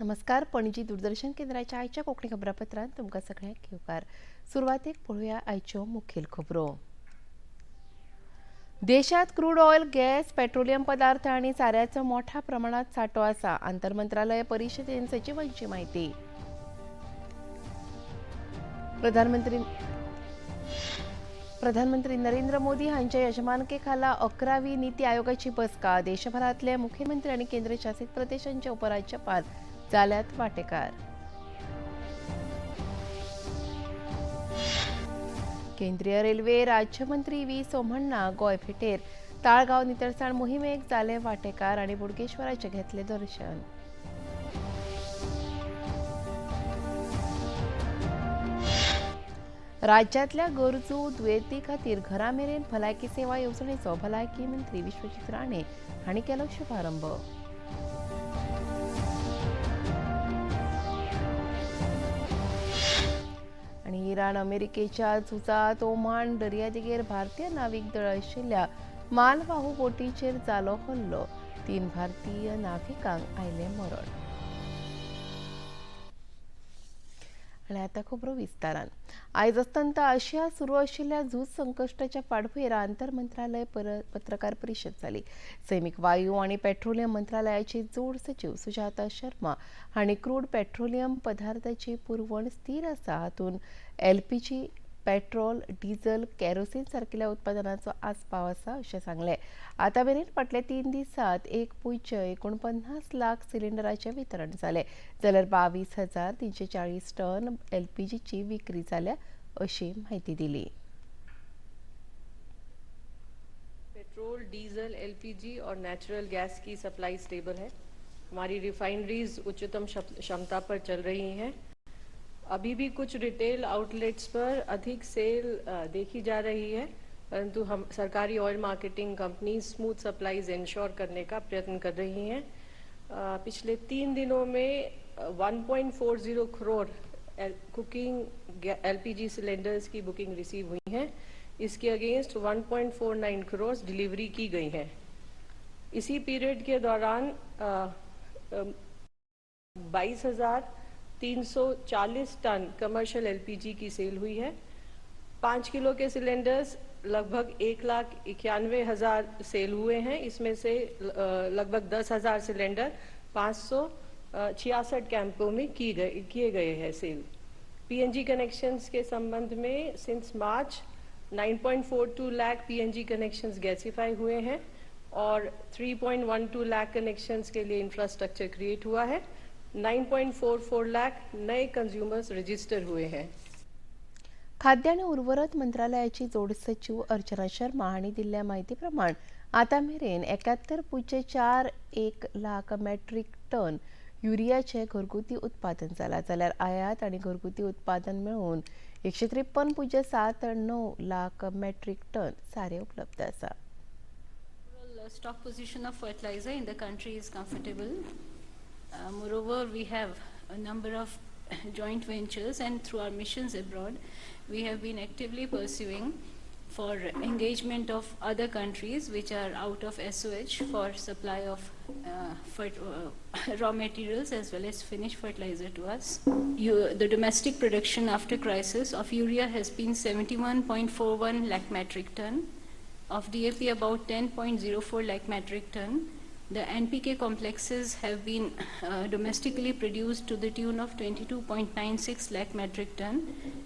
नमस्कार. पणजी दूरदर्शन केंद्राच्या आयच्या कोंकणी खबरापत्रांत तुमकां सगळ्यांक येवकार. सुरवातेक पळोवया आयच्यो मुखेल खबरो. देशात क्रूड ऑयल, गॅस, पेट्रोलियम पदार्थ आणि चाऱ्याचो मोठ्या प्रमाणात सांठो आसा. आंतरमंत्रालय परिशदेन सचिवांची माहिती. प्रधानमंत्री नरेंद्र मोदी हांच्या यजमानके खाला 11वी नीती आयोगाची बसका. देशभरातले मुख्यमंत्री आणि केंद्रशासित प्रदेशांचे उपराज्यपाल जाल्यात वांटेकार. केंद्रीय रेल्वे राज्यमंत्री व्ही सोमण्णा गोंय भेटेर. ताळगाव नितळसाण मोहिमेक जाले वांटेकार आणि बोडगेश्वराचे घेतले दर्शन. राज्यातल्या गरजू दुयेंती खातीर घरां मेरेन भलायकी सेवा येवजणेचो भलायकी मंत्री विश्वजीत राणे हांणी केलो शुभारंभ. आणि इराण अमेरिकेच्या झुजात ओमान दर्यादेगेर भारतीय नाविक दळ आशिल्ल्या मालवाहू बोटीचेर जालो हल्लो. 3 भारतीय नाविकांक आयले मरण. आणि आता खबरो विस्तारान. आयज अस्तंत आशिया सुरू आशिल्ल्या झूज संकश्टाच्या फाटभुंयेर आंतर मंत्रालय पत्रकार परिशद जाली. सैमीक वायू आणि पेट्रोलियम मंत्रालयाची जोड सचिव सुजाता शर्मा हांणी क्रूड पेट्रोलियम पदार्थाची पुरवण स्थिर आसा, हातूंत एलपीजी, पेट्रोल, डिझेल, केरोसीन सारकिल्या उत्पादनांचो आस्पाव आसा अशें सांगलें. आतां मेरेन फाटल्या 3 दिसांत 1.49 लाख सिलिंडरांचें वितरण जालें, जाल्यार 22,340 टन एलपीजीची विक्री जाल्या अशी माहिती दिली. पेट्रोल, डीजल, एलपीजी और नेचुरल गैस की सप्लाई स्टेबल है. हमारी रिफाइनरीज उच्चतम क्षमता पर चल रही हैं. अभी भी कुछ रिटेल आउटलेट्स पर अधिक सेल देखी जा रही है, परंतु हम सरकारी oil marketing company smooth supplies ensure करने का प्रयत्न कर रही हैं. पिछले 3 दिनों में 1.40 करोड़ कुकिंग एलपीजी सिलेंडर्स की बुकिंग रिसीव हुई है. इसके अगेंस्ट 1.49 करोड़ डिलीवरी की गई है. इसी पीरियड के दौरान 22,340 टन कमर्शियल एलपीजी की सेल हुई है. 5 किलो के सिलेंडर्स लगभग 1,91,000 सेल हुए हैं. इसमें से लगभग 10,000 सिलेंडर 566 कैंपों में किए गए हैं सेल. पीएनजी कनेक्शंस के संबंध में since March 9.42 lakh PNG connections gasify हुए हैं और 3.12 लाख कनेक्शंस के लिए इंफ्रास्ट्रक्चर क्रिएट हुआ है. 9.44 लाख नए कंज्यूमर्स रजिस्टर हुए हैं. खाद्य आणि उर्वरत मंत्रालयाची जोड सचिव अर्चना शर्मा हांणी दिल्ल्या माहिती प्रमाण आतां मेरेन 71.41 लाख मेट्रीक टन युरियाचे घरगुती उत्पादन जाला, जाल्यार आयात आणि घरगुती उत्पादन मेळून 153.79 लाख मेट्रीक टन सारे उपलब्ध आसा. Stock position of fertilizer in the country is comfortable. Moreover, we have a number of joint ventures, and through our missions abroad, we have been actively pursuing for engagement of other countries which are out of SOH for supply of raw materials as well as finished fertilizer to us. The domestic production after crisis of urea has been 71.41 lakh metric ton, of DAP about 10.04 lakh metric ton. The NPK complexes have been domestically produced to the tune of 22.96 lakh metric ton,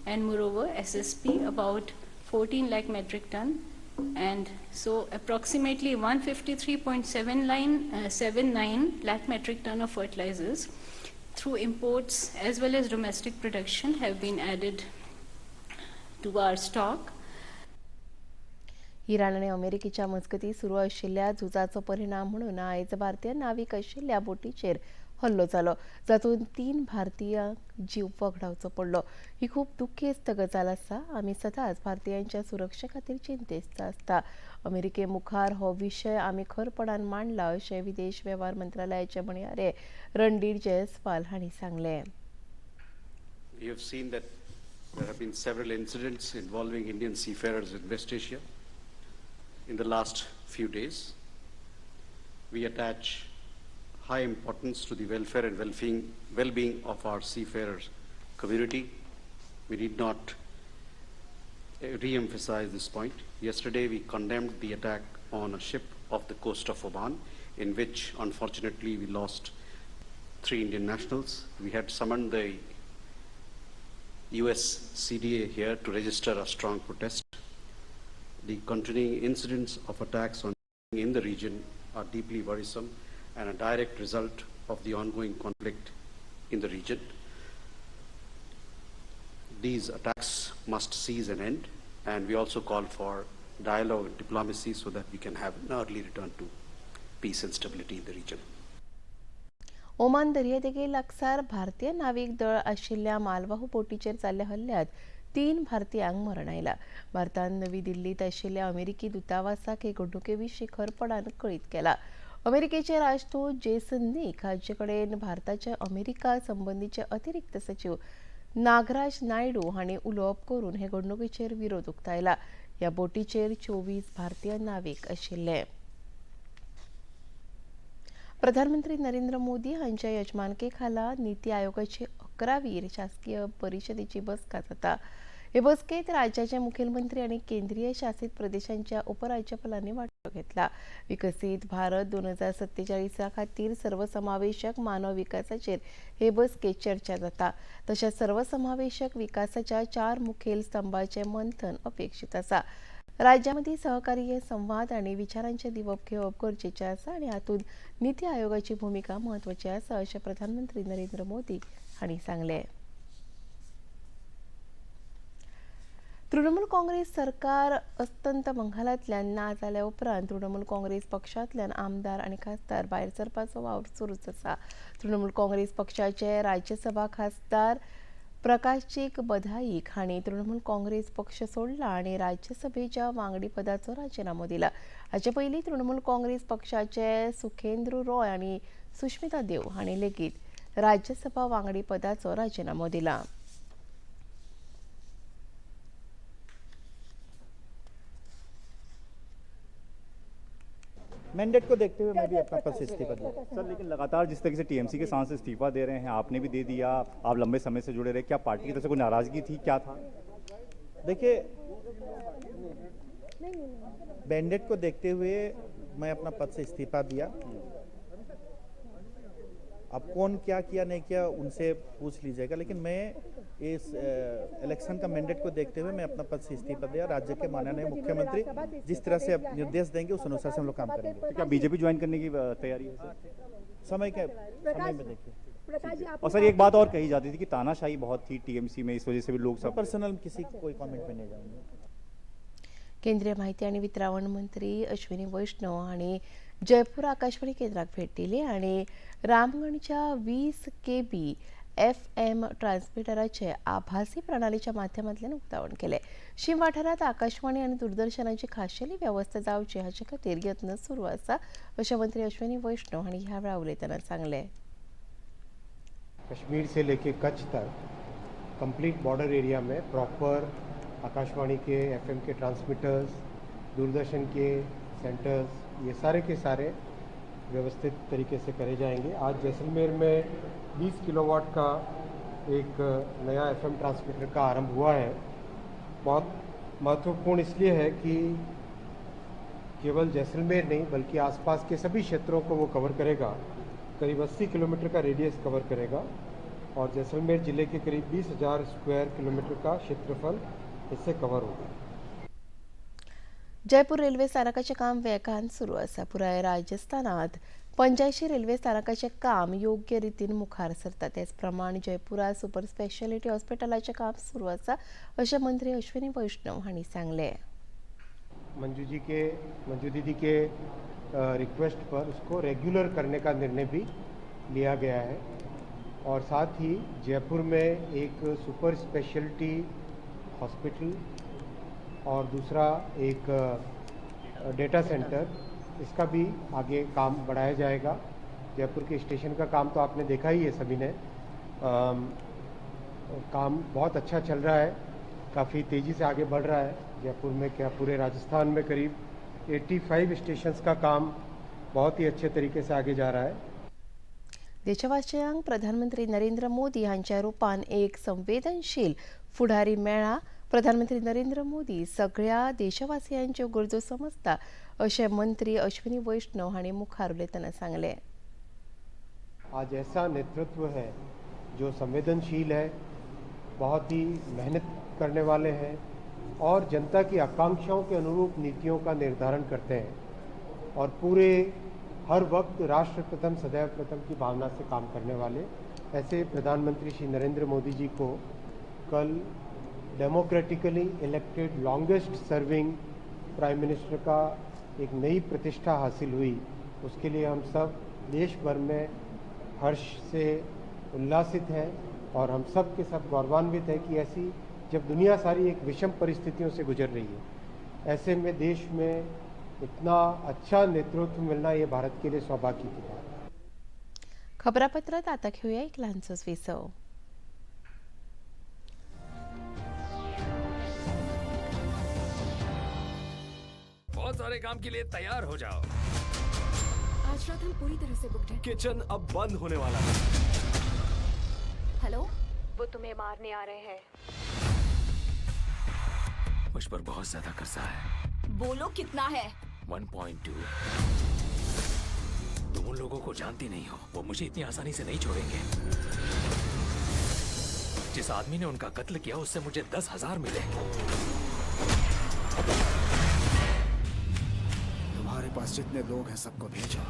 and moreover SSP about 14 lakh metric ton, and so approximately 153.79 lakh metric ton of fertilizers through imports as well as domestic production have been added to our stock. Iran आणि अमेरिकेच्या मजगती सुरू आशिल्ल्या झुजाचो परिणाम म्हणून आयज भारतीय नाविक आशिल्ल्या बोटीचेर हल्लो जालो, जातून 3 भारतीयांक जीव वगडावचो पडलो. ही खूब दुखेस्त गजाल आसा. आमी सदांच भारतीयांच्या सुरक्षे खातीर चिंतेस्त आसता. अमेरिके मुखार हो विशय आमी खरपणान मांडला अशें विदेश वेव्हार मंत्रालयाचे म्हणयारे रणधीर जयस्वाल हांणी सांगलें. We have seen that there have been several incidents involving Indian seafarers in West Asia in the last few days. We attach high importance to the welfare and well-being of our seafarers community. We need not re-emphasize this point. Yesterday, we condemned the attack on a ship off the coast of Oman, in which, unfortunately, we lost 3 Indian nationals. We had summoned the US CDA here to register a strong protest. The continuing incidents of attacks on in the region are deeply worrisome and a direct result of the ongoing conflict in the region. These attacks must cease and end, and we also call for dialogue and diplomacy so that we can have an early return to peace and stability in the region. Oman दर्यादेगे लागसार भारतीय नाविक दळ आशिल्ल्या मालवाहू बोटीचेर जाल्ल्या हल्ल्यात 3 भारतीयांक मरण आयला. भारतान नवी दिल्लीत आशिल्ल्या अमेरिकी दुतावासाक हे घडणुकेविशीं खरपणान कळीत केला. अमेरिकेचे राजदूत जेसन निक हांचे कडेन भारताच्या अमेरिका संबंधीचे अतिरिक्त सचिव नागराज नायडू हांणी उलोवप करून हे घडणुकेचेर विरोध उक्तायला. ह्या बोटीचेर 24 भारतीय नाविक आशिल्ले. प्रधानमंत्री नरेंद्र मोदी हांच्या यजमानकेखाला नीती आयोगाची 11वी शासकीय परिशदेची बसका जाता. हे बसकेत राज्याचे मुखेलमंत्री आणि केंद्रीय शासित प्रदेशांच्या उपराज्यपालांनी वांटो घेतला. विकसित भारत 2047 खातीर सर्वसमावेशक मानव विकासाचेर हे बसकेत चर्चा जाता. तशेंच सर्वसमावेशक विकासाच्या 4 मुखेल स्तंभांचे मंथन अपेक्षित आसा. राज्यांमदी सहकार्य संवाद आणि विचारांचे दिवप घेवप गरजेचे आसा आणि हातूंत नीती आयोगाची भूमिका म्हत्वाची आसा अशें प्रधानमंत्री नरेंद्र मोदी हांणी सांगलें. तृणमूल काँग्रेस सरकार अस्तंत बंगालांतल्यान ना जाल्या उपरांत तृणमूल काँग्रेस पक्षांतल्यान आमदार आनी खासदार भायर सरपाचो वावर सुरूच आसा. तृणमूल काँग्रेस पक्षाचे राज्यसभा खासदार प्रकाशजीक बधाईक हांणी तृणमूल काँग्रेस पक्ष सोडला आणि राज्यसभेच्या वांगडी पदाचो राजीनामो दिला. हाचे पयलीं तृणमूल काँग्रेस पक्षाचे सुखेंद्र रॉय आणि सुष्मिता देव हांणी लेगीत राज्यसभा वांगडी पदाचो राजीनामो दिला. मैंडेट को देखते हुए मैं भी अपना पद से इस्तीफा दिया सर, लेकिन लगातार जिस तरीके से टीएमसी के सांसद इस्तीफा दे रहे हैं, आपने भी दे दिया, आप लंबे समय से जुड़े रहे, क्या पार्टी की तरफ से कोई नाराजगी थी, क्या था? देखिए, मैंडेट को देखते हुए मैं अपना पद से इस्तीफा दिया. अब कौन क्या किया नहीं किया उनसे पूछ लीजिएगा, लेकिन मैं इस इलेक्शन का मैंडेट को देखते हुए मैं अपना पद से इस्तीफा दिया. राज्य के माननीय मुख्यमंत्री जिस तरह से निर्देश देंगे उस अनुसार से हम लोग काम करेंगे. तो क्या बीजेपी ज्वाइन करने की तैयारी है सर? समय में देखिए. और सर एक बात और कही जाती थी कि तानाशाही बहुत थी टीएमसी में, इस वजह से भी लोग सब पर्सनल किसी कोई कमेंट में नहीं जाऊंगा. केंद्रीय माहिती आणि वितरावण मंत्री अश्विनी वैष्णव हांणी जयपूर आकाशवाणी केंद्राक भेट दिली आणि रामगणच्या 20 KB FM ट्रान्समिटराचे आभासी प्रणालीच्या माध्यमांतल्यान उक्तावण केले. शीम वाठारात आकाशवाणी आणि दूरदर्शनाची खाशेली व्यवस्था जावची हाचे खातीर यत्न सुरू आसा अशें मंत्री अश्विनी वैष्णव हांणी ह्या वेळा उलयतना सांगलें. कश्मीर से लेके कच्छ तक कंप्लीट बॉर्डर एरिया में प्रॉपर आकाशवाणी के FM के ट्रांसमीटर्स, दूरदर्शन के सेंटर्स, ये सारे के सारे व्यवस्थित तरीके से करे जाएंगे. आज जैसलमेर में 20 किलोवाट का एक नया FM ट्रांसमीटर का आरंभ हुआ है. बहुत महत्वपूर्ण इसलिए है कि केवल जैसलमेर नहीं बल्कि आसपास के सभी क्षेत्रों को वो कवर करेगा. करीब 80 किलोमीटर का रेडियस कवर करेगा और जैसलमेर जिले के करीब 20,000 स्क्वायर किलोमीटर का क्षेत्रफल इससे कवर होगा. जयपूर रेल्वे स्थानकाचे काम वेगान सुरू आसा. पुराय राजस्थानात 85 रेल्वे स्थानकाचे काम योग्य रितीन मुखार सरता. तेच प्रमाण जयपुरात सुपर स्पेशालिटी हॉस्पिटलाचे काम सुरू आसा अशें मंत्री अश्विनी वैष्णव हांणी सांगलें. मंजू दीदी के रिक्वेस्ट पर उसको रेगुलर करने का निर्णय भी लिया गया है और साथ ही जयपुर में एक सुपर स्पेशलिटी हॉस्पिटल और दूसरा एक डेटा सेंटर, इसका भी आगे काम बढ़ाया जाएगा. जयपुर के स्टेशन का काम तो आपने देखा ही है सभी ने. काम बहुत अच्छा चल रहा है, काफ़ी तेज़ी से आगे बढ़ रहा है. जयपुर में क्या पूरे राजस्थान में करीब 85 स्टेशंस का काम बहुत ही अच्छे तरीके से आगे जा रहा है. देशवासियांक प्रधानमंत्री नरेंद्र मोदी हांच्या रुपान एक संवेदनशील फुडारी मेळ्ळा. प्रधानमंत्री नरेंद्र मोदी सगळ्या देशवासियांच्यो गरजो समजता अशें मंत्री अश्विनी वैष्णव हांणी मुखार उलयतना सांगलें. आज ऐसा नेतृत्व है जो संवेदनशील है, बहुत ही मेहनत करने वाले हैं और जनता की आकांक्षाओं के अनुरूप नीतियों का निर्धारण करते हैं और पूरे हर वक्त राष्ट्र प्रथम सदैव प्रथम की भावना से काम करने वाले ऐसे प्रधानमंत्री श्री नरेंद्र मोदी जी को कल democratically elected longest serving prime minister का एक नई प्रतिष्ठा हासिल हुई. उसके लिए हम सब देश भर में हर्ष से उल्लासित हैं और हम सब के सब गौरवान्वित हैं कि ऐसी जब दुनिया सारी एक विषम परिस्थितियों से गुजर रही है, ऐसे में देश में इतना अच्छा नेतृत्व मिलना ये भारत के लिए सौभाग्य की बात है. खबरापत्रात आता घेऊया एक लहानसो विसव. बहुत सारे काम के लिए तैयार हो जाओ. आज रात हम पूरी तरह से बुकड हैं. किचन अब बंद होने वाला है. हेलो, वो तुम्हें मारने आ रहे हैं. मुझ पर बहुत ज्यादा कर्जा है. बोलो कितना है? 1.2. तुम उन लोगों को जानती नहीं हो, वो मुझे इतनी आसानी से नहीं छोड़ेंगे. जिस आदमी ने उनका कत्ल किया उससे मुझे 10,000 मिले. तुम्हारे पास जितने लोग हैं सबको भेजो.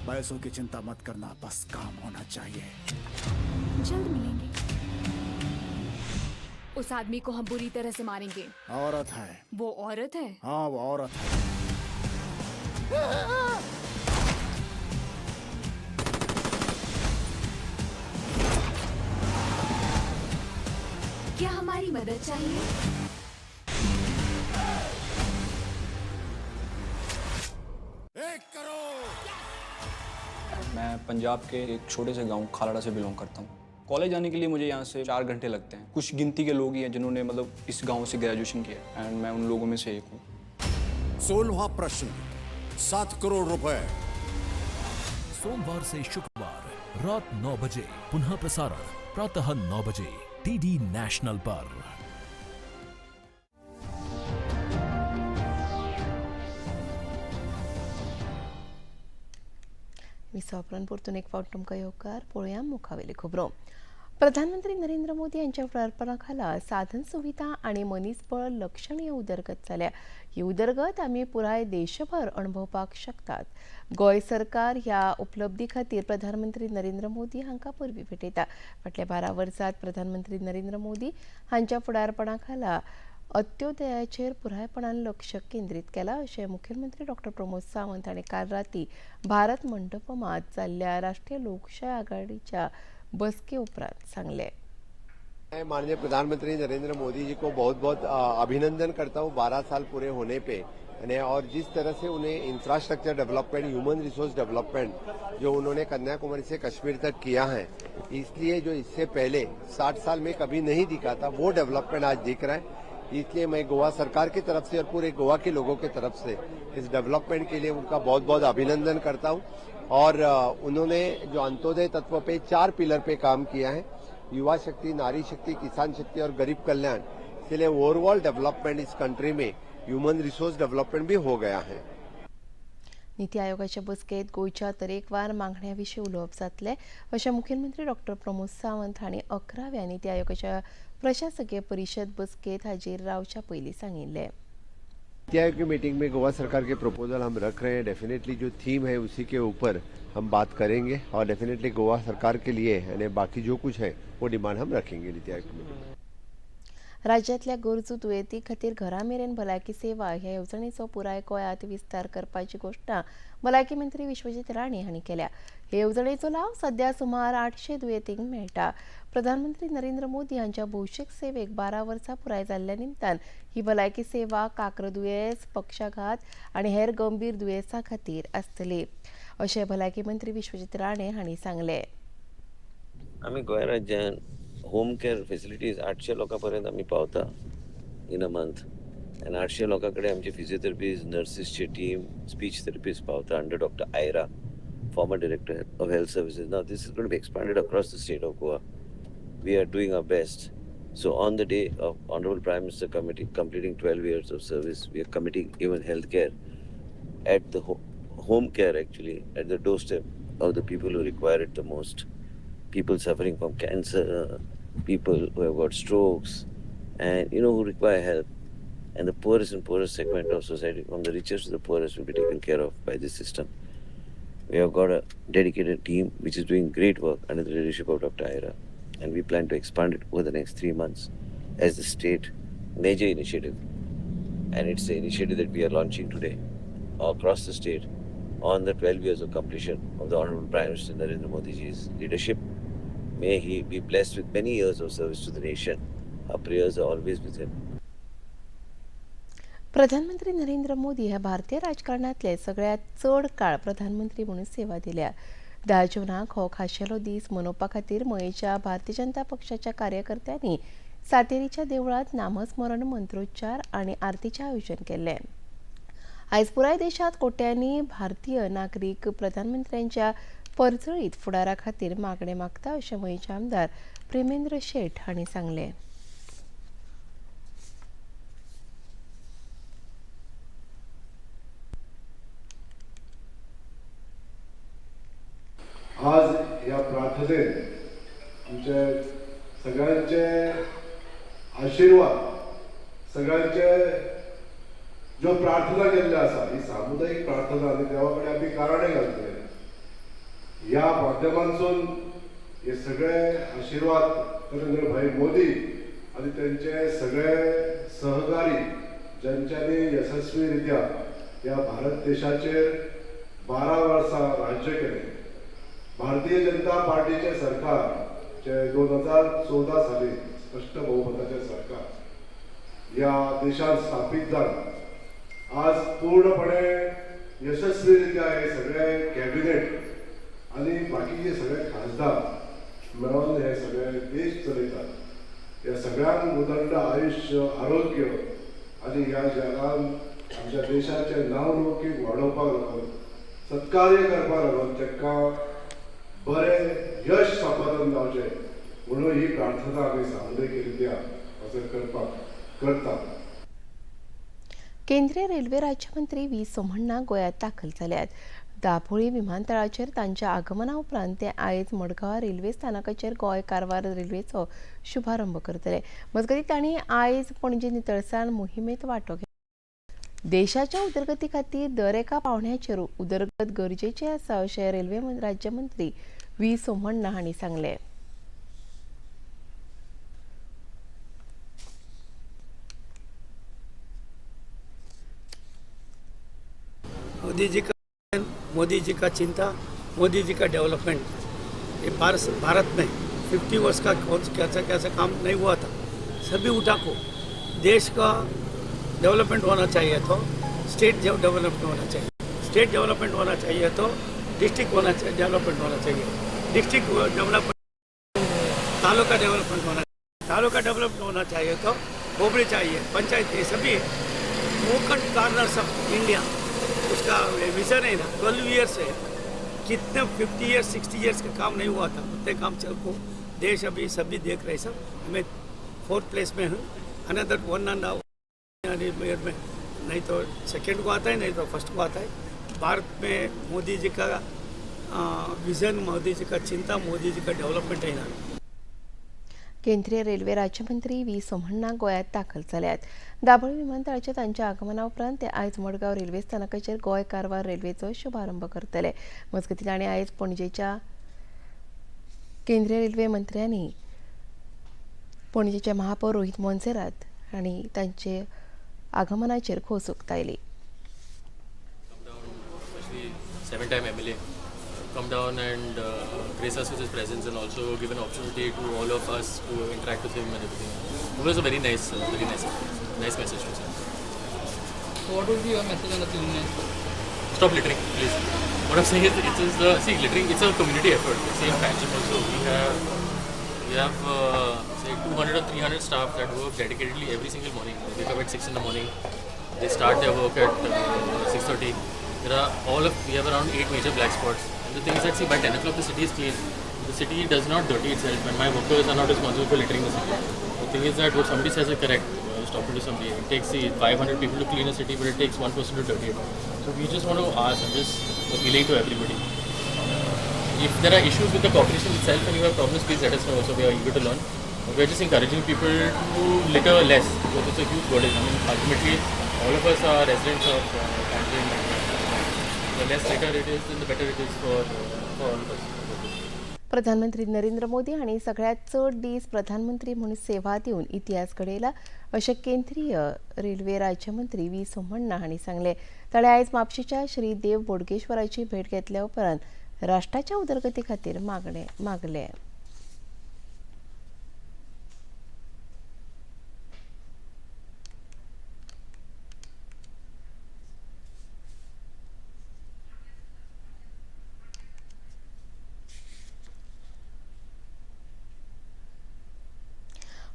पैसों की चिंता मत करना, बस काम होना चाहिए. जल्द मिलेंगे. उस आदमी को हम बुरी तरह से मारेंगे. औरत है. वो औरत है? हाँ, वो औरत है. क्या हमारी मदद चाहिए? मैं पंजाब के एक छोटे से गांव खालड़ा से बिलोंग करता हूँ. कॉलेज जाने के लिए मुझे यहाँ से 4 घंटे लगते हैं. कुछ गिनती के लोग ही हैं जिन्होंने मतलब इस गांव से ग्रेजुएशन किया एंड मैं उन लोगों में से एक हूँ. 16वां प्रश्न, 7 करोड़ रुपए. सोमवार से शुक्रवार रात 9 बजे पुनः प्रसारण प्रातः 9 बजे डीडी नेशनल पर. विसवापरान परतून एक फावट तुमकां येवकार. पळोवया मुखावेली खबरो. प्रधानमंत्री नरेंद्र मोदी यांच्या फुडारपणाखाला साधन सुविधा आणि मनीसबळ लक्षणीय उदरगत जाल्या. ही उदरगत आमी पुराय देशभर अणभवपाक शकतात. गोंय सरकार ह्या उपलब्धी खातीर प्रधानमंत्री नरेंद्र मोदी हांकां परबी भेटयता. फाटल्या 12 वर्सांत प्रधानमंत्री नरेंद्र मोदी हांच्या फुडारपणाखाला अंत्योदयाचेर पुरायपणान लक्ष केंद्रीत केलां अशें मुखेलमंत्री डॉ. प्रमोद सावंत हांणी काल राती भारत मंडपमात जाल्ल्या राष्ट्रीय लोकशाय आघाडीच्या बसके उपरांत सांगलें. मैं माननीय प्रधानमंत्री नरेंद्र मोदी जी को बहुत बहुत अभिनंदन करता हूं 12 साल पूरे होने पे. और जिस तरह से उन्हें infrastructure development, human resource development जो उन्होंने कन्याकुमारी से कश्मीर तक किया है, इसलिए जो इससे पहले 60 साल में कभी नहीं दिखा था वो डेवलपमेंट आज दिख रहा है. इसलिए मैं गोवा सरकार की तरफ से और पूरे गोवा के लोगों की तरफ से इस डेवलपमेंट के लिए उनका बहुत बहुत अभिनंदन करता हूं. और उन्होंने जो अंत्योदय तत्व पे 4 पिलर पे काम किया है, युवा शक्ति, नारी शक्ति, किसान शक्ति और गरीब कल्याण. इसलिए ओवरऑल डेवलपमेंट इस कंट्री में ह्यूमन रिसोर्स डेवलपमेंट भी हो गया है. नीती आयोगाच्या बसकेत गोंयच्या तरेकवार मागण्या विशीं उलोवप जातलें अशें मुखेलमंत्री डॉ. प्रमोद सावंत हांणी 11व्या नीती आयोगाच्या प्रशासकीय परिशद बसकेत हाजीर रावच्या पयलीं सांगिल्लें. नीति आयोग की मीटिंग में गोवा सरकार के प्रपोजल हम रख रहे हैं. डेफिनेटली जो थीम है उसी के ऊपर हम बात करेंगे और डेफिनेटली गोवा सरकार के लिए यानी बाकी जो कुछ है वो डिमांड हम रखेंगे नीति आयोग की मीटिंग में. राज्यांतल्या गरजू दुयेंती खातीर घरामेरेन भलायकी सेवा ह्या येवजणेचो पुराय गोंयांत विस्तार करपाची घोशणा भलायकी मंत्री विश्वजीत राणे हांणी केल्या. हे येवजणेचो लाव सध्या सुमार 800 दुयेंतींक मेळटा. प्रधानमंत्री नरेंद्र मोदी हांच्या भौशीक सेवेक 12 वर्सां पुराय जाल्ल्या निमतान ही भलायकी सेवा कांक्र दुयेंस, पक्षाघात आनी हेर गंभीर दुयेंसां खातीर आसतली अशें भलायकी मंत्री विश्वजीत राणे हांणी सांगलें. आमी गोंय राज्यांत होम केअर फेसिलिटीज 800 लोकांपर्यंत आम्ही पावता इन अ मंथ. आणि 800 लोकांकडे आमची फिजिओथेरपीज, नर्सिसची टीम, स्पीच थेरपिस्ट पावता अंडर डॉक्टर आयरा former director of health services. Now this is going to be expanded across the state of Goa. We are doing our best. So on the day of Honorable Prime Minister Committee completing 12 years of service, we are committing even healthcare at the home care, actually at the doorstep of the people who require it the most. People suffering from cancer, people who have got strokes, and who require help. And the poorest and poorest segment of society, from the richest to the poorest, will be taken care of by this system. We have got a dedicated team which is doing great work under the leadership of Dr. Aira, and we plan to expand it over the next 3 months as the state major initiative. And it's the initiative that we are launching today across the state on the 12 years of completion of the Honorable Prime Minister Narendra Modi's leadership. May he be blessed with many years of service to the nation. Our prayers are always with him. प्रधानमंत्री नरेंद्र मोदी ह्या भारतीय राजकारणातले सगळ्यात चड काळ प्रधानमंत्री म्हणून सेवा दिल्या. 10 जूनाक हो खाशेलो दीस मनोवपा खातीर मयेच्या भारतीय जनता पक्षाच्या कार्यकर्त्यांनी सातेरीच्या देवळात नामस्मरण मंत्रोच्चार आनी आरतीचें आयोजन केल्लें. आयज पुराय देशात कोट्यांनी भारतीय नागरीक प्रधानमंत्र्यांच्या परचळीत फुडारा खातीर मागणें मागता अशें मयेचे आमदार प्रेमेंद्र शेठ हांणी सांगलें. आज या प्रार्थनेत आमचे सगळ्यांचे आशीर्वाद, सगळ्यांचे ज्यो प्रार्थना केल्ल्यो आसा ही सामुदायिक प्रार्थना आनी देवा कडेन आमी कारणे घालतले. ह्या माध्यमांतसून हे सगळे आशीर्वाद नरेंद्र भाई मोदी आनी त्यांचे सगळे सहकारी ज्यांच्यांनी यशस्वीरित्या ह्या भारत देशाचेर 12 वर्सां राज्य केलें. भारतीय जनता पार्टीचे सरकार जे 2014 साली स्पष्ट बहुमताचे सरकार या देशात स्थापित जावन आज पूर्णपणे यशस्वीरित्या हे सगळे कॅबिनेट आणि बाकीचे सगळे खासदार मेळून हे सगळे देश चलयतात. ह्या सगळ्यांक उदंड आयुष्य, आरोग्य आणि ह्या जगान आमच्या देशाचे नावलौकीक वाडोवपाक लागून, सत्कार्य करपाक लागून तांकां बरें यश संपादन जावचें म्हणून ही प्रार्थना आमी सामुदायिकरित्या असर करता. केंद्रीय रेल्वे राज्यमंत्री व्ही सोमण्णा गोंयांत दाखल जाल्यात. दापोळी विमानतळाचेर तांच्या आगमना उपरांत ते आयज मडगांव रेल्वे स्थानकाचेर गोंय कारवार रेल्वेचो शुभारंभ करतले. मजगतीं तांणी आयज पणजे नितळसाण मोहिमेंत वांटो घेतलो. देशाच्या उदरगती खातीर दर एका पावंड्याचेर उदरगत गरजेची आसा अशें रेल्वे राज्यमंत्री व्ही सोमण्णा हांणी सांगलें. मोदी जी का चिंता, मोदी जी का डेवलपमेंट, ये भारत में 50 वर्ष का कैसा काम नहीं हुआ था. सभी उठा को देश का डेवलपमेंट होना चाहिए तो स्टेट डेवलपमेंट होना चाहिए, स्टेट डेवलपमेंट होना चाहिए तो डिस्ट्रिक्ट डेवलपमेंट होना चाहिए, डिस्ट्रिक्ट डेवलपमेंट तालुका डेवलपमेंट होना चाहिए, तालुका डेवलपमेंट होना चाहिए तो होबड़ी चाहिए, पंचायत, ये सभी मोकट कार्नर्स ऑफ इंडिया उसका विजन है ना. 12 ईयर्स है, कितने 50 ईयर्स 60 ईयर्स का काम नहीं हुआ था, उतने काम चल को देश अभी सभी देख रहे सब. मैं 4th प्लेस में हूँ, अनदर 1.5 ईयर में नहीं तो सेकंड को आता है, नहीं तो फर्स्ट को आता है. भारत में मोदी जी का विजन, मोदी जी का चिंता, मोदी जी का डेवलपमेंट है ना. केंद्रीय रेल्वे राज्यमंत्री व्ही सोमण्णा गोंयांत दाखल जाल्यात. दाबोळी विमानतळाचेर तांच्या आगमना उपरांत ते आयज मडगांव रेल्वे स्थानकाचेर गोंय कारवार रेल्वेचो शुभारंभ करतले. मजगतीं तांणी आयज पणजेच्या केंद्रीय रेल्वे मंत्र्यांनी पणजेचे महापौर रोहित मोन्सेरात हांणी तांचे आगमनाचेर खोस उक्तायली. 7-time MLA come down and grace us with his presence and also give an opportunity to all of us to interact with him and everything. It was a very nice message to send. So what would be your message on the cleanliness? Stop littering, please. What I'm saying is, littering, it's a community effort. Say in Pancham also, we have say 200 or 300 staff that work dedicatedly every single morning. They wake up at 6 in the morning. They start their work at 6:30. We have around 8 major black spots. The thing is that, see, by 10 o'clock the city is clean. The city does not dirty itself, and my workers are not responsible for littering the city. The thing is that what somebody says is correct. I was talking to somebody. It takes 500 people to clean a city, but it takes one person to dirty it. So we just want to ask, I'm just appealing to everybody. If there are issues with the corporation itself and you have problems, please let us know. So we are eager to learn. We are just encouraging people to litter less because it's a huge burden. I mean, ultimately, all of us are residents of country. The less litter it is, then the better it is for all of us. प्रधानमंत्री नरेंद्र मोदी हांणी सगळ्यात चड दीस प्रधानमंत्री म्हणून सेवा दिवन इतिहास घडयला अशें केंद्रीय रेल्वे राज्यमंत्री व्ही सोमण्णा हांणी सांगलें. ताणें आयज म्हापशेंच्या श्री देव बोडगेश्वराची भेट घेतल्या उपरांत राष्ट्राच्या उदरगती खातीर मागलें.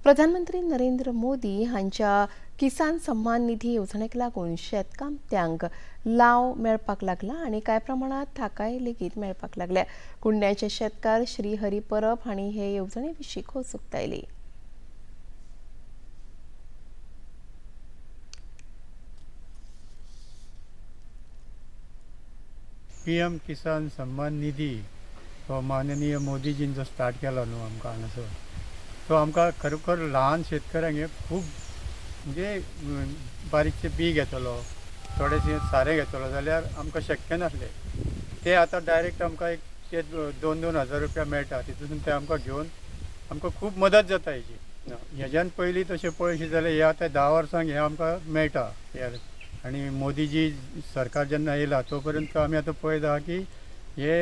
प्रधानमंत्री नरेंद्र मोदी हांच्या किसान सन्मान निधी येवजणेक लागून शेतकामत्यांक लाव मेळपाक लागला आनी कांय प्रमाणात थाकाय लेगीत मेळपाक लागल्या. कुंड्याचे शेतकार श्री हरी परब हांणी हे येवजणे विशीं खोस उक्तायली. PM किसान सन्मान निधी हो माननीय मोदीजींचो स्टार्ट केलो न्हू आमकां हांगासर. तो आमकां खरोखर ल्हान शेतकऱ्यांक हे खूब म्हणजे बारीकशे बी घेतलो, थोडेशें सारें घेतलो जाल्यार आमकां शक्य नासलें. ते आतां डायरेक्ट आमकां एक ते 2-2 हजार रुपया मेळटा. तितून ते आमकां घेवन आमकां खूब मदत जाता हेजी. हेज्यान पयलीं तशें पळयशी जाल्यार हे आतां 10 वर्सांक हे आमकां मेळटा. आनी मोदीजी सरकार जेन्ना येयला तो पर्यंत आमी आतां पळयता की हे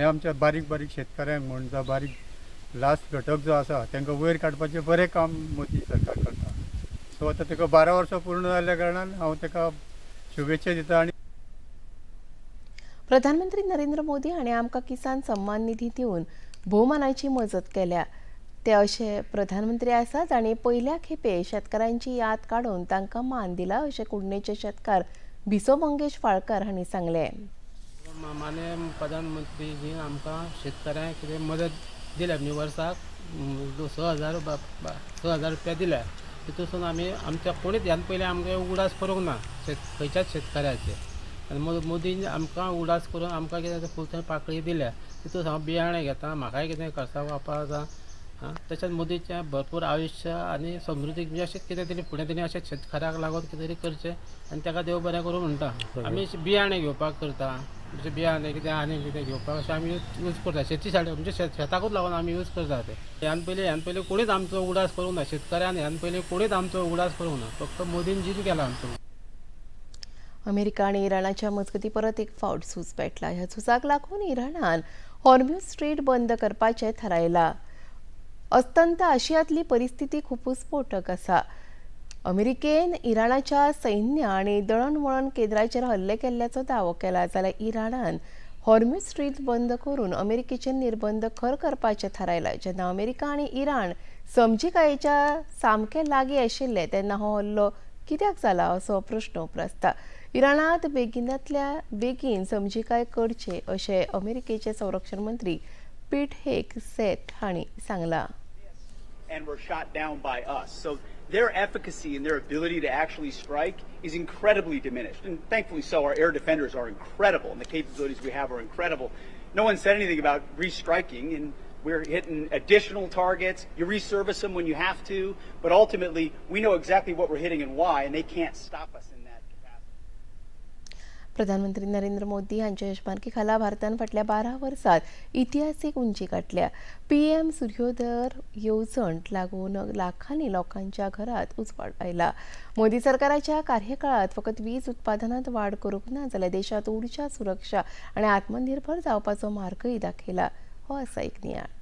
आमच्या बारीक बारीक शेतकऱ्यांक म्हण जावं बारीक लास्ट घटक जो आसा तांकां वयर काडपाचें बरें काम मोदी सरकार करता. सो आतां ताका 12 वर्सां पूर्ण जाल्ल्या कारणान हांव ताका शुभेच्छा दिता. आनी प्रधानमंत्री नरेंद्र मोदी हांणी आमकां किसान सन्मान निधी दिवन भोवमानाची मजत केल्या. ते अशे प्रधानमंत्री आसात आनी पयल्या खेपे शेतकारांची याद काडून तांकां मान दिला अशें कुडणेचे शेतकार भिसो मंगेश फाळकार हांणी सांगलें. माननीय प्रधानमंत्रीजी आमकां शेतकऱ्यांक कितें मदत दिल्या म्हणजे वर्साक 6,000 रुपया दिल्या. तितून आमी आमच्या कोणीच ह्यान पयलीं आमकां उडास करूंक ना खंयच्याच शेतकऱ्याचे. आनी मोदीन आमकां उडास करून आमकां कितें फुल पाकळी दिल्या. तितून हांव बियाणें घेता, म्हाकाय कितें खर्चा वापरता. तशेंच मोदीचें भरपूर आयुश्य आनी समृद्धीक म्हणजे अशें कितें तरी फुडें तरी अशें शेतकाराक लागून कितें तरी करचें आनी ताका देव बरें करूं म्हणटा. आमी बियाणें घेवपाक करता, म्हणजे बियाणें कितें आनी कितें घेवपाक अशें आमी यूज करता. शेती सायड म्हणजे शेताकूच लागून आमी यूज करता ते. ह्यान पयलीं कोणीच आमचो उडास करूंक ना. शेतकऱ्यान ह्यान पयलीं कोणीच आमचो उडास करूंक ना. फक्त मोदींजीच केला आमचो. अमेरिका आनी इराणाच्या मजगतीं परत एक फावट झूज पेटला. ह्या झुजाक लागून इराणान हॉर्म्यूज स्ट्रीट बंद करपाचें थारायलां. अस्तंत आशियांतली परिस्थिती खूबच स्फोटक आसा. अमेरिकेन इराणाच्या सैन्य आनी दळणवळण केंद्राचेर हल्ले केल्ल्याचो दावो केला जाल्यार इराणान हॉर्म्यूज स्ट्रीट बंद करून अमेरिकेचे निर्बंध खर करपाचें थारायलां. जेन्ना अमेरिका आनी इराण समजिकायेच्या सामके लागीं आशिल्ले तेन्ना हो हल्लो कित्याक जाला असो प्रस्न उप्रासता. इराणांत बेगिनांतल्या बेगीन समजिकाय करचे अशें अमेरिकेचे संरक्षण मंत्री पीट हेगसेथ हांणी सांगलां. And were shot down by us. So their efficacy and their ability to actually strike is incredibly diminished. And thankfully so, our air defenders are incredible and the capabilities we have are incredible. No one said anything about restriking, and we're hitting additional targets. You resurface them when you have to, but ultimately we know exactly what we're hitting and why, and they can't stop us in that. प्रधानमंत्री नरेंद्र मोदी हांच्या येजमानकी खाला भारतान फाटल्या 12 वर्सांत इतिहासीक उंची गाठल्या. PM सूर्योदय येवजण लागून लाखांनी लोकांच्या घरात उजवाड आयला. मोदी सरकाराच्या कार्यकाळात फकत वीज उत्पादनात वाड करूंक ना जाल्यार देशात उर्जा सुरक्षा आनी आत्मनिर्भर जावपाचो मार्गय दाखयला. हो आसा एक नियाळ.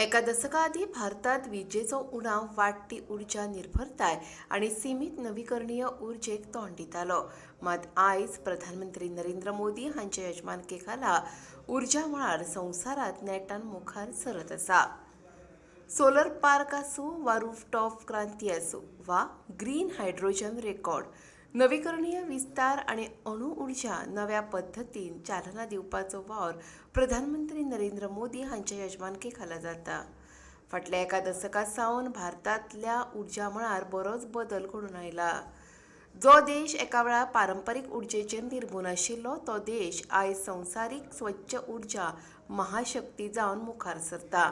एका दशकाआधी भारतात विजेचो उणाव, वाडटी उर्जा निर्भरताय आणि सीमित नवीकरणीय उर्जेक तोंड दितालो. मात आयज प्रधानमंत्री नरेंद्र मोदी हांच्या यजमानकेखाला उर्जा मळार संवसारात नेटान मुखार सरत आसा. सोलर पार्क आसूं वा रूफटॉप क्रांती आसूं वा ग्रीन हायड्रोजन रेकॉर्ड, नवीकरणीय विस्तार आणि अणु उर्जा नव्या पद्धतीन चालना दिवपाचो वावर प्रधानमंत्री नरेंद्र मोदी हांच्या यजमानकेखाला जाता. फाटल्या एका दशका सावन भारतांतल्या उर्जा मळार बरोच बदल घडून आयला. जो देश एका वेळार पारंपारीक उर्जेचेर निर्भून आशिल्लो तो देश आयज संवसारीक स्वच्छ उर्जा महाशक्ती जावन मुखार सरता.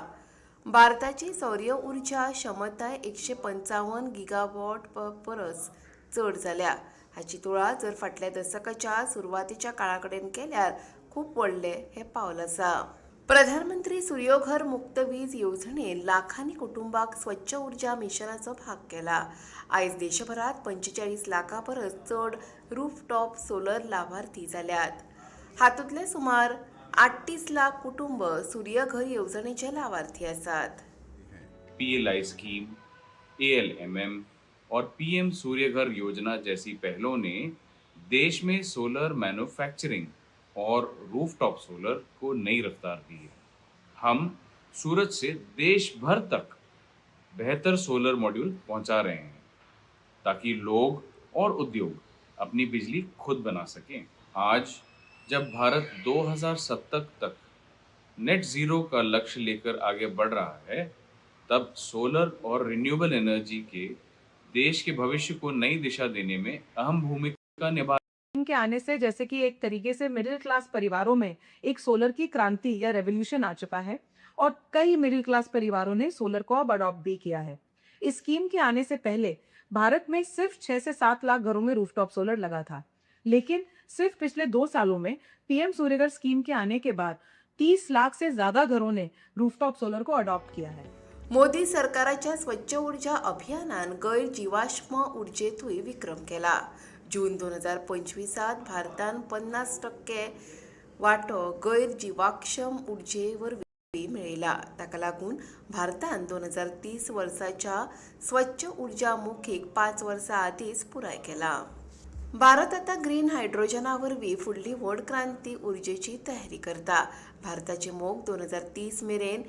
भारताची सौर उर्जा क्षमताय 155 गिगावॉट परस चड जाल्या. हाची तुळा जर फाटल्या दशकाच्या सुरवातीच्या काळाकडेन केल्यार खूप व्हडलें हे पावल आसा. प्रधानमंत्री सूर्यघर मुक्त वीज येवजणेन लाखांनी कुटुंबाक स्वच्छ उर्जा मिशनाचो भाग केला. आयज देशभरात 45 लाखां परस चड रूफटॉप सोलर लाभार्थी जाल्यात. हातूंतले सुमार 38 लाख कुटुंब सूर्यघर येवजणेचे लाभार्थी आसात. PLI स्कीम, ALMM और PM सूर्यघर योजना जैसी पहलों ने देश में सोलर मैन्युफैक्चरिंग और रूफटॉप सोलर को नई रफ्तार दी है. हम सूरत से देश भर तक बेहतर सोलर मॉड्यूल पहुंचा रहे हैं ताकि लोग और उद्योग अपनी बिजली खुद बना सकें. आज जब भारत 2070 तक नेट जीरो का लक्ष्य लेकर आगे बढ़ रहा है, तब सोलर और रिन्यूएबल एनर्जी के देश के भविष्य को नई दिशा देने में अहम भूमिका निभा के आने से जैसे कि एक तरीके से मिडिल क्लास परिवारों में एक सोलर की क्रांति या रेवोल्यूशन आ चुका है और कई मिडिल क्लास परिवारों ने सोलर को अब अडॉप्ट भी किया है. इस स्कीम के आने से पहले भारत में सिर्फ 6 से 7 लाख घरों में रूफटॉप सोलर लगा था, लेकिन सिर्फ पिछले 2 सालों में PM सूर्यघर स्कीम के आने के बाद 30 लाख से ज्यादा घरों ने रूफटॉप सोलर को अडॉप्ट किया है. मोदी सरकाराच्या स्वच्छ उर्जा अभियानान गैर जीवाश्म उर्जेतूय विक्रम केला. जून 2025 भारतान 50% वाटो गैर जीवाक्षम उर्जे वरवीं मेळयला. ताका लागून भारतान 2030 वर्साच्या स्वच्छ उर्जा मोखीक 5 वर्सां आदींच पुराय केला. भारत आता ग्रीन हायड्रोजना वरवीं फुडली व्हड क्रांती उर्जेची तयारी करता. भारताचे मोग 2030 मेरेन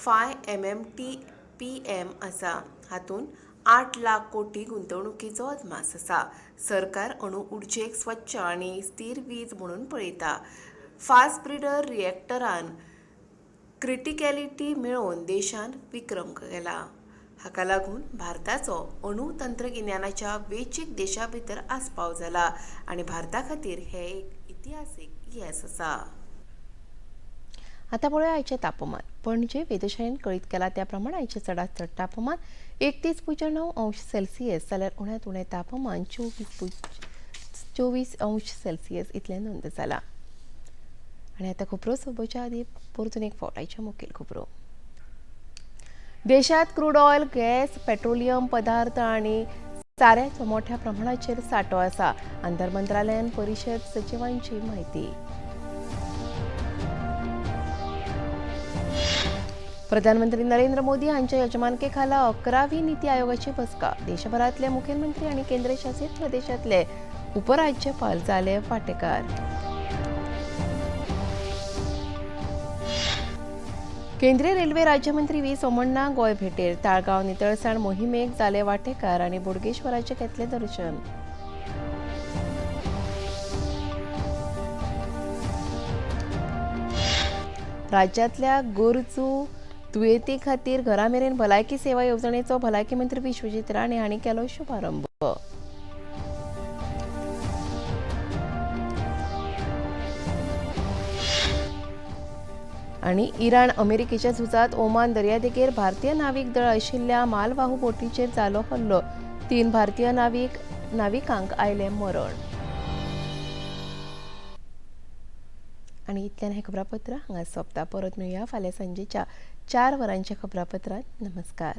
5 MMTPM आसा. हातून 8 लाख कोटी गुंतवणुकीचो अदमास आसा. सरकार अणु उर्जेक स्वच्छ आणि स्थिर वीज म्हणून पळयता. फास्ट ब्रिडर रिएक्टरान क्रिटिकॅलिटी मेळोवन देशान विक्रम केला. हाका लागून भारताचो अणु तंत्रगिन्यानाच्या वेंचीक देशां भितर आस्पाव जाला आणि भारता खातीर हे एक इतिहासीक येस आसा. आता पळोवया आयचे तापमान. पणजे वेधशाळेन कळीत केला त्या प्रमाण आयचे चडांत चड तापमान 31.9 अंश सेल्सियस जाल्यार उण्यांत उणें तापमान 24 अंश सेल्सियस इतलें नोंद जाला. आनी आतां खबरो सोंपच्या आदीं परतून एक फावट आयच्या मुखेल खबरो. देशात क्रूड ऑयल, गॅस, पेट्रोलियम पदार्थ आणि चाऱ्याचो मोठ्या प्रमाणाचेर सांठो आसा. अंतर मंत्रालयान परिशद सचिवांची माहिती. प्रधानमंत्री नरेंद्र मोदी हांच्या यजमानकेखाला 11वी नीती आयोगाची बसका. देशभरातले मुखेलमंत्री आणि केंद्रशासित प्रदेशातले उपराज्यपाल जाले वांटेकार. केंद्रीय रेल्वे राज्यमंत्री व्ही सोमण्णा गोंय भेटेर. ताळगांव नितळसाण मोहिमेक जाले वांटेकार आणि बोडगेश्वराचे घेतले दर्शन. राज्यातल्या गरजू दुयेती खातीर घरामेरेन भलायकी सेवा येवजणेचो भलायकी मंत्री विश्वजीत राणे हांणी केलो शुभारंभ. आणि इराण अमेरिकेच्या झुजात ओमान दर्यादेगेर भारतीय नाविक दळ आशिल्ल्या मालवाहू बोटीचेर जालो हल्लो. 3 भारतीय नाविकांक आयले मरण. आणि इतल्यान हे खबरापत्र हांगा सोंपता. परत मेळुया फाल्यां सांजेच्या 4 वरांच्या खबरापत्रांत. नमस्कार.